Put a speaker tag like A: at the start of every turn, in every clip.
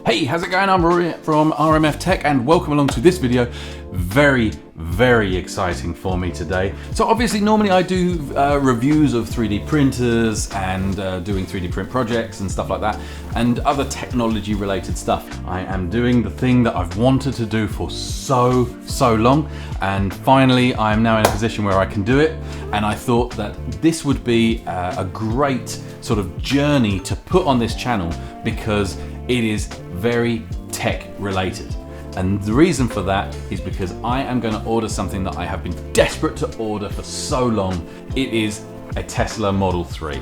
A: Hey, how's it going? I'm Rory from RMF Tech and welcome along to this video. Very exciting for me today. So obviously normally I do reviews of 3D printers and doing 3D print projects and stuff like that and other technology related stuff. I am doing the thing that I've wanted to do for so long, and finally I'm now in a position where I can do it, and I thought that this would be a great sort of journey to put on this channel because it is very tech related. And the reason for that is because I am going to order something that I have been desperate to order for so long. It is a Tesla Model 3.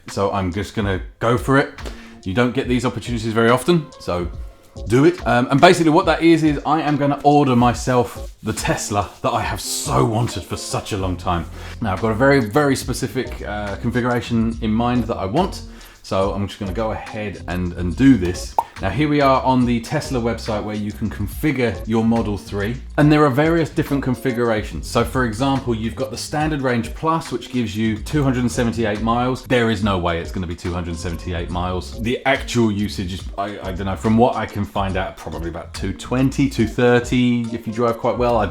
A: So I'm just going to go for it. You don't get these opportunities very often, so do it. And basically what that is I am going to order myself the Tesla that I have so wanted for such a long time. Now I've got a very specific configuration in mind that I want. So I'm just going to go ahead and do this. Now here we are on the Tesla website where you can configure your Model 3, and there are various different configurations. So for example, you've got the Standard Range Plus, which gives you 278 miles. There is no way it's going to be 278 miles. The actual usage is, I don't know, from what I can find out, probably about 220, 230 if you drive quite well. I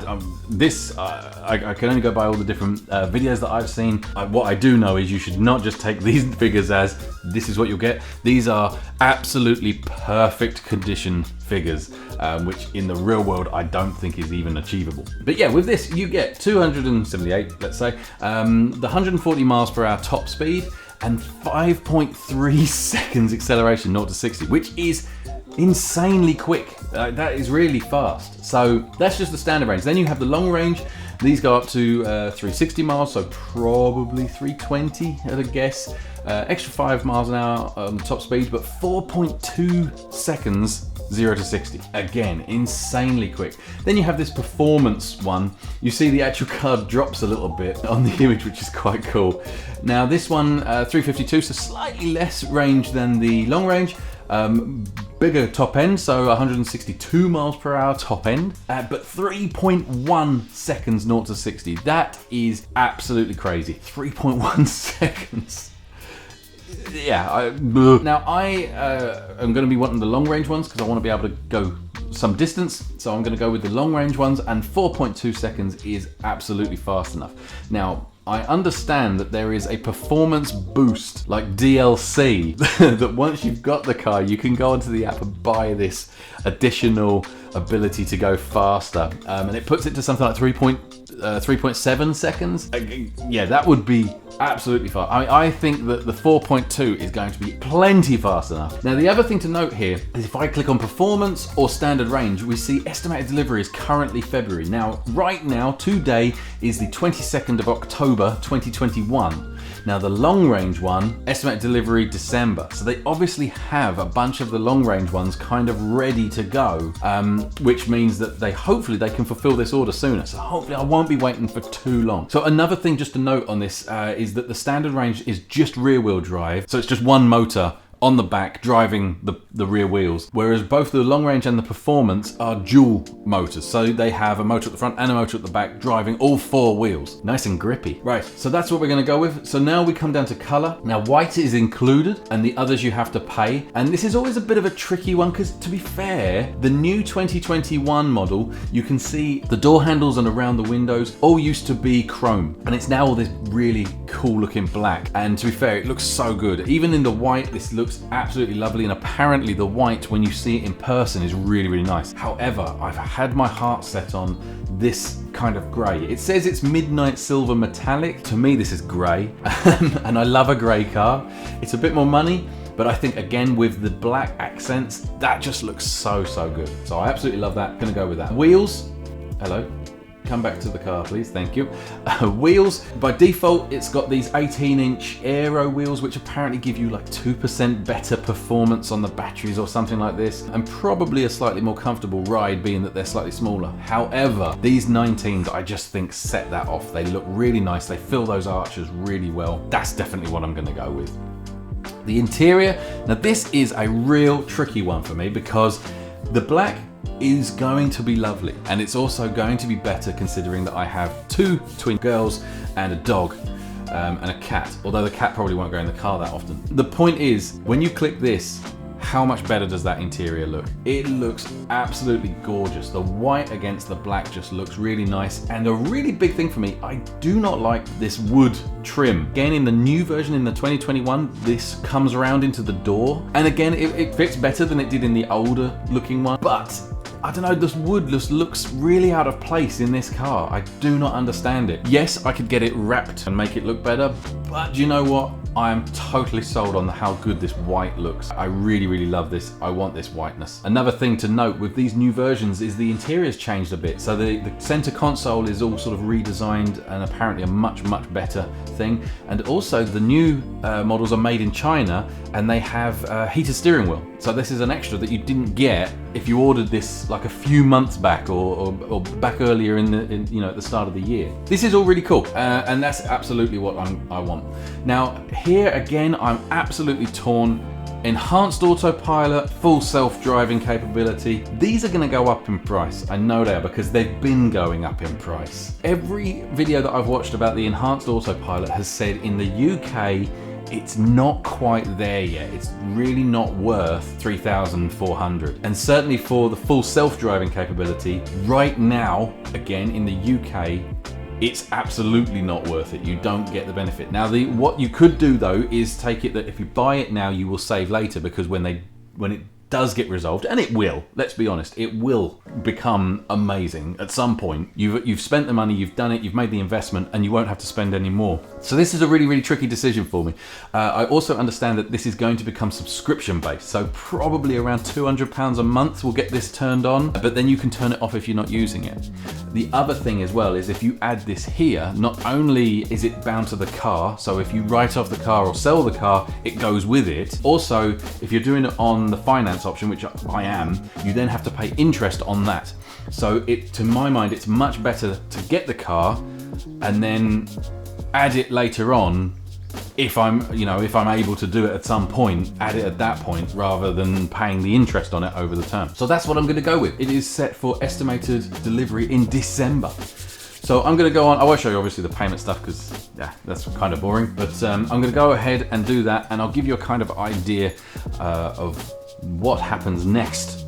A: can only go by all the different videos that I've seen. What I do know is you should not just take these figures as this is what you'll get. These are absolutely perfect condition figures, which in the real world I don't think is even achievable. But yeah, with this you get 278, let's say, the 140 miles per hour top speed and 5.3 seconds acceleration 0 to 60, which is insanely quick. That is really fast. So that's just the standard range. Then you have the long range. These go up to 360 miles, so probably 320 at a guess. Extra 5 miles an hour on top speed, but 4.2 seconds 0 to 60. Again, insanely quick. Then you have this performance one. You see the actual car drops a little bit on the image, which is quite cool. Now this one, 352, so slightly less range than the long range. Bigger top end, so 162 miles per hour top end, but 3.1 seconds 0 to 60. That is absolutely crazy. 3.1 seconds. Yeah. Now I am going to be wanting the long range ones because I want to be able to go some distance. So I'm going to go with the long range ones, and 4.2 seconds is absolutely fast enough. Now, I understand that there is a performance boost, like DLC, that once you've got the car, you can go onto the app and buy this additional ability to go faster. And it puts it to something like 3.7 seconds. Yeah, that would be absolutely fast. I think that the 4.2 is going to be plenty fast enough. Now, the other thing to note here is if I click on performance or standard range, we see estimated delivery is currently February. Now, right now, today is the 22nd of October, 2021. Now the long range one, estimated delivery December. So they obviously have a bunch of the long range ones kind of ready to go, which means that hopefully they can fulfill this order sooner. So hopefully I won't be waiting for too long. So another thing just to note on this is that the standard range is just rear wheel drive. So it's just one motor on the back driving the rear wheels, whereas both the long range and the performance are dual motors, so they have a motor at the front and a motor at the back driving all 4 wheels. Nice and grippy. Right, so that's what we're going to go with. So now we come down to color. Now white is included and the others you have to pay, and this is always a bit of a tricky one because, to be fair, the new 2021 model, you can see the door handles and around the windows all used to be chrome, and it's now all this really cool looking black, and to be fair, it looks so good. Even in the white, this looks absolutely lovely, and apparently the white, when you see it in person, is really nice. However, I've had my heart set on this kind of grey. It says it's midnight silver metallic. To me, this is grey, and I love a grey car. It's a bit more money, but I think, again, with the black accents, that just looks so good. So I absolutely love that. Gonna go with that. Wheels, hello. Come back to the car, please. Thank you. Wheels, by default, it's got these 18-inch aero wheels, which apparently give you like 2% better performance on the batteries or something like this, and probably a slightly more comfortable ride, being that they're slightly smaller. However, these 19s, I just think, set that off. They look really nice. They fill those arches really well. That's definitely what I'm going to go with. The interior, now this is a real tricky one for me because the black is going to be lovely, and it's also going to be better considering that I have 2 twin girls and a dog. and a cat, although the cat probably won't go in the car that often. The point is, when you click this, how much better does that interior look? It looks absolutely gorgeous. The white against the black just looks really nice. And a really big thing for me, I do not like this wood trim. Again, in the new version in the 2021, this comes around into the door. And again, it fits better than it did in the older looking one. But I don't know, this wood just looks really out of place in this car. I do not understand it. Yes, I could get it wrapped and make it look better, but do you know what? I am totally sold on how good this white looks. I really, really love this. I want this whiteness. Another thing to note with these new versions is the interior's changed a bit. So the center console is all sort of redesigned and apparently a much, much better thing. And also the new models are made in China and they have a heated steering wheel. So this is an extra that you didn't get if you ordered this like a few months back or back earlier at the start of the year. This is all really cool, and that's absolutely what I want. Now here again, I'm absolutely torn. Enhanced autopilot, full self-driving capability. These are going to go up in price. I know they are because they've been going up in price. Every video that I've watched about the enhanced autopilot has said in the UK it's not quite there yet. It's really not worth $3,400. And certainly for the full self-driving capability, right now, again in the UK, it's absolutely not worth it. You don't get the benefit. Now, what you could do though is take it that if you buy it now, you will save later, because when it does get resolved, and it will, let's be honest, it will become amazing at some point. You've spent the money, you've done it, you've made the investment, and you won't have to spend any more. So this is a really, really tricky decision for me. I also understand that this is going to become subscription based, so probably around £200 a month will get this turned on, but then you can turn it off if you're not using it. The other thing as well is if you add this here, not only is it bound to the car, so if you write off the car or sell the car, it goes with it. Also, if you're doing it on the finance option, which I am, you then have to pay interest on that. So to my mind, it's much better to get the car and then add it later on if I'm able to do it at some point, add it at that point rather than paying the interest on it over the term. So that's what I'm going to go with. It is set for estimated delivery in December. So I'm going to go on, I won't show you obviously the payment stuff because that's kind of boring, but I'm going to go ahead and do that, and I'll give you a kind of idea of what happens next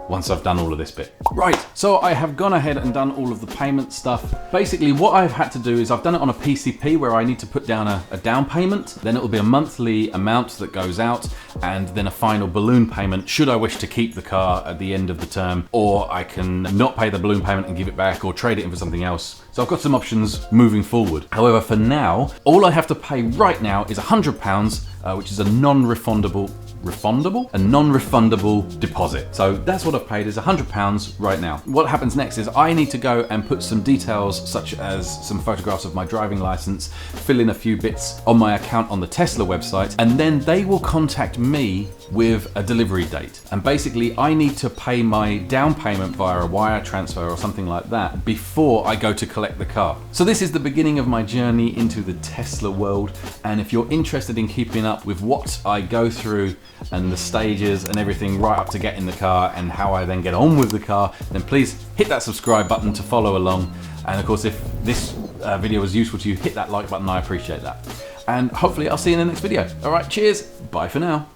A: once I've done all of this bit. Right, so I have gone ahead and done all of the payment stuff. Basically what I've had to do is I've done it on a PCP where I need to put down a down payment, then it will be a monthly amount that goes out, and then a final balloon payment should I wish to keep the car at the end of the term, or I can not pay the balloon payment and give it back or trade it in for something else. So I've got some options moving forward. However, for now, all I have to pay right now is £100, which is a non-refundable deposit. So that's what I've paid, is £100 right now. What happens next is I need to go and put some details such as some photographs of my driving license, fill in a few bits on my account on the Tesla website, and then they will contact me with a delivery date. And basically I need to pay my down payment via a wire transfer or something like that before I go to collect the car. So this is the beginning of my journey into the Tesla world, and if you're interested in keeping up with what I go through and the stages and everything right up to getting the car and how I then get on with the car, then please hit that subscribe button to follow along. And of course, if this video was useful to you, hit that like button. I appreciate that. And hopefully I'll see you in the next video. All right, cheers. Bye for now.